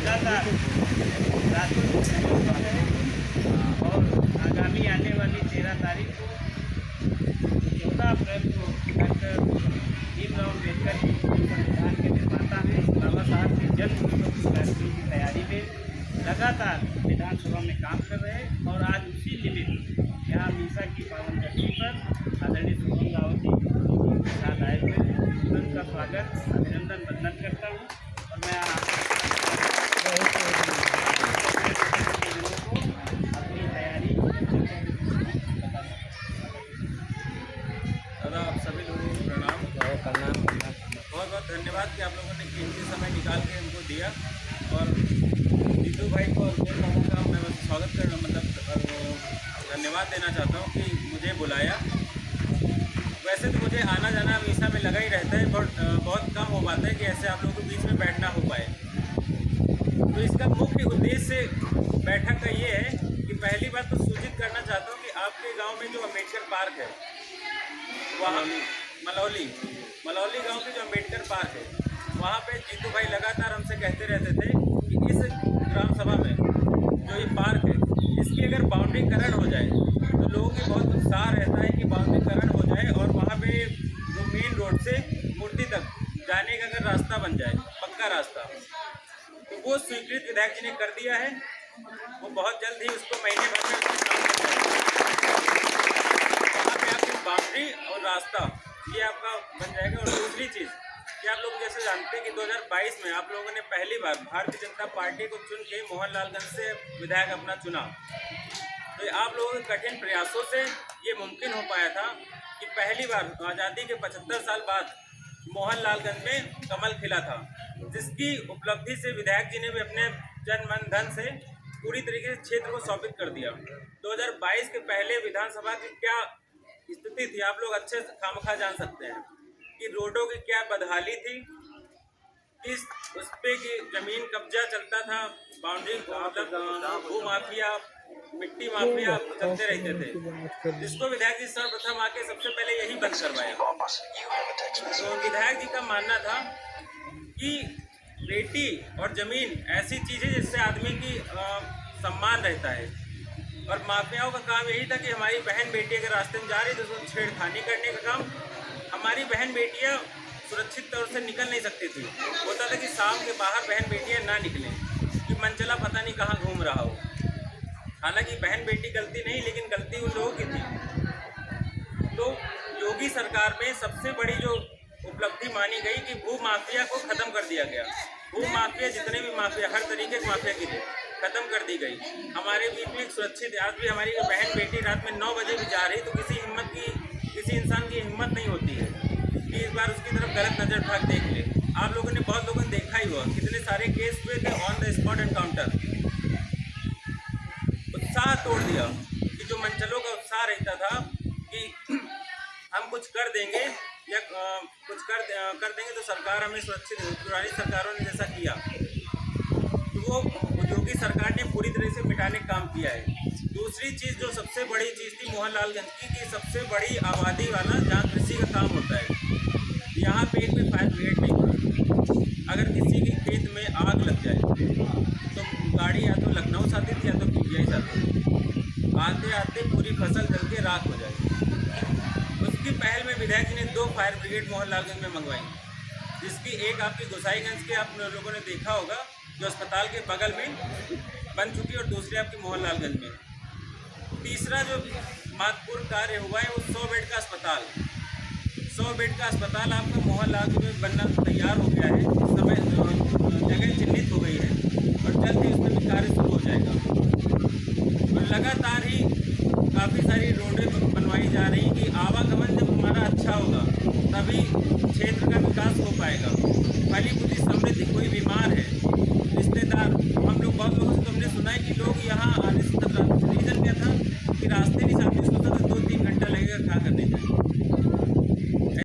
लगातार रातों और आगामी आने वाली 13 तारीख को 14 अप्रैल को डॉक्टर भीमराव अम्बेडकर जी संविधान के निर्माता हैं, बाबा साहब की जन्म की तैयारी में लगातार विधानसभा में काम कर रहे हैं। और आज उसी निमित्त यहाँ मीसा की पावन धरती पर आदरणीय शुभम राव जी के साथ आए हुए हैं। उनका स्वागत अभिनंदन वंदन करता हूँ और मैं अपनी तैयारी दादा आप सभी लोगों को प्रणाम। बहुत बहुत धन्यवाद कि आप लोगों ने कीमती समय निकाल के हमको दिया। और जीतू भाई को और मेरे लोगों का मैं बस स्वागत करना धन्यवाद देना चाहता हूँ कि मुझे बुलाया। वैसे तो मुझे आना जाना मीसा में लगा ही रहता है, बट बहुत कम हो पाता है कि ऐसे आप लोगों के बीच में बैठना हो पाए। तो इसका मुख्य उद्देश्य बैठक का ये है कि पहली बात तो सूचित करना चाहता हूँ कि आपके गांव में जो अम्बेडकर पार्क है, वहाँ मलौली गांव के जो अम्बेडकर पार्क है, वहाँ पे जीतू भाई लगातार हमसे कहते रहते थे कि इस ग्राम सभा में जो ये पार्क है, इसकी अगर बाउंड्रीकरण हो जाए तो लोगों की बहुत उत्साह रहता है कि बाउंड्रीकरण हो जाए और वहाँ पे जो मेन रोड से मूर्ति तक जाने का अगर रास्ता बन जाए, पक्का रास्ता, तो वो स्वीकृत विधायक जी ने कर दिया है। वो बहुत जल्द ही उसको महीने भर में वहाँ पे आपकी बाउंड्री और रास्ता ये आपका बन जाएगा। और दूसरी चीज़ कि आप लोग जैसे जानते हैं कि 2022 में आप लोगों ने पहली बार भारतीय जनता पार्टी को चुन के मोहनलालगंज से विधायक अपना चुना। तो आप लोगों के कठिन प्रयासों से ये मुमकिन हो पाया था कि पहली बार आज़ादी के 75 साल बाद मोहनलालगंज में कमल खिला था, जिसकी उपलब्धि से विधायक जी ने भी अपने जन मन धन से पूरी तरीके से क्षेत्र को सौंपित कर दिया। 2022 के पहले विधानसभा की क्या स्थिति थी आप लोग अच्छे खामखा जान सकते हैं कि रोडों की क्या बदहाली थी, किस उस पे की जमीन कब्जा चलता था, बाउंड्री मतलब भू माफिया, मिट्टी माफिया चलते रहते थे, जिसको विधायक जी सर्वप्रथम आके सबसे पहले यही बंद करवाया। तो विधायक जी का मानना था कि बेटी और जमीन ऐसी चीज़ है जिससे आदमी की सम्मान रहता है। और माफियाओं का काम यही था कि हमारी बहन बेटी अगर रास्ते में जा रही तो उसको छेड़खानी करने का काम। हमारी बहन बेटियां सुरक्षित तौर से निकल नहीं सकती थी। होता था कि शाम के बाहर बहन बेटियां ना निकलें कि मनचला पता नहीं कहाँ घूम रहा हो। हालांकि बहन बेटी गलती नहीं, लेकिन गलती उन लोगों की थी। तो योगी सरकार में सबसे बड़ी जो उपलब्धि मानी गई कि भू माफिया को ख़त्म कर दिया गया। भू माफिया जितने भी माफिया, हर तरीके की माफिया की ख़त्म कर दी गई। हमारे बीच में एक सुरक्षित, आज भी हमारी बहन बेटी रात में 9 बजे भी जा रही तो किसी इंसान की हिम्मत नहीं होती है कि इस बार उसकी तरफ गलत नज़र उठा देख ले। आप लोगों ने बहुत लोगों ने देखा ही हुआ, कितने सारे केस हुए थे ऑन द स्पॉट एनकाउंटर। उत्साह तोड़ दिया कि जो मंचलों का उत्साह रहता था कि हम कुछ कर देंगे या कुछ कर देंगे तो सरकार हमें सुरक्षित, पुरानी सरकारों ने जैसा किया, तो वो योगी सरकार ने पूरी तरह से मिटाने का काम किया है। दूसरी चीज़ जो सबसे बड़ी चीज़ थी मोहनलालगंज की, कि सबसे बड़ी आबादी वाला जहाँ कृषि का काम होता है, यहाँ पे एक भी फायर ब्रिगेड नहीं था। अगर किसी के खेत में आग लग जाए तो गाड़ी या तो लखनऊ से आती थी या तो पीजीआई से आती थी। आते आते पूरी फसल जल के राख हो जाए। उसकी पहल में विधायक जी ने 2 फायर ब्रिगेड मोहनलालगंज में मंगवाई, जिसकी एक आपकी गोसाईगंज के आप लोगों ने देखा होगा जो अस्पताल के बगल में बन चुकी, और दूसरी आपकी मोहनलालगंज में। तीसरा जो महत्वपूर्ण कार्य हुआ है वो 100 बेड का अस्पताल। 100 बेड का अस्पताल आपका मोहनलालगंज में बनना तैयार हो गया है। इस समय जगह चिन्हित हो गई है और जल्द ही उसमें भी कार्य शुरू हो जाएगा। और लगातार ही काफ़ी सारी रोडें बनवाई जा रही कि आवागमन जब हमारा अच्छा होगा तभी क्षेत्र का विकास हो पाएगा। फली फूली समृद्धि, कोई बीमार है